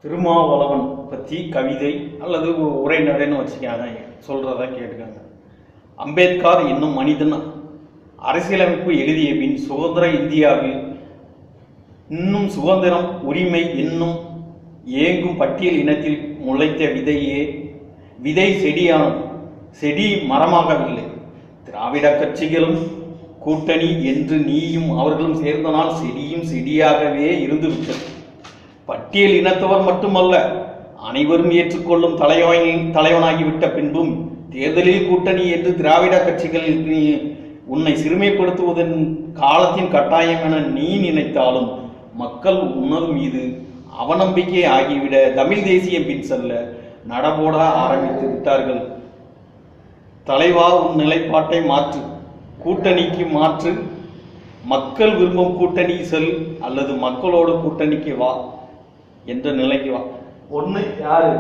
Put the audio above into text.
திருமாவளவன் பற்றி கவிதை அல்லது ஒரு உரைநடைன்னு வச்சுக்காங்க சொல்கிறத கேட்டுக்காங்க. அம்பேத்கர் என்னும் மனிதன் அரசியலமைப்பு எழுதிய பின் சுதந்திர இந்தியாவில் இன்னும் சுதந்திரம் உரிமை என்னும் ஏங்கும் பட்டியல் இனத்தில் முளைத்த விதை செடியானது. செடி மரமாகவில்லை. திராவிட கட்சிகளும் கூட்டணி என்று நீயும் அவர்களும் சேர்ந்தனால் செடியும் செடியாகவே இருந்துவிட்டது. பட்டியல் இனத்தவர் மட்டுமல்ல, அனைவரும் ஏற்றுக்கொள்ளும் தலைவனாகிவிட்ட பின்பும் தேர்தலில் கூட்டணி என்று திராவிட கட்சிகள் உன்னை சிறுமைப்படுத்துவதன் காலத்தின் கட்டாயம் என நீ நினைத்தாலும் மக்கள் உணர் மீது அவநம்பிக்கை ஆகிவிட தமிழ் தேசியம் பின் செல்ல நடபோட ஆரம்பித்து விட்டார்கள். தலைவா, உன் நிலைப்பாட்டை மாற்று, கூட்டணிக்கு மாற்று. மக்கள் விரும்பும் கூட்டணி செல் அல்லது மக்களோட கூட்டணிக்கு வா என்ற நிலைக்கு வா. ஒன்று யாரு?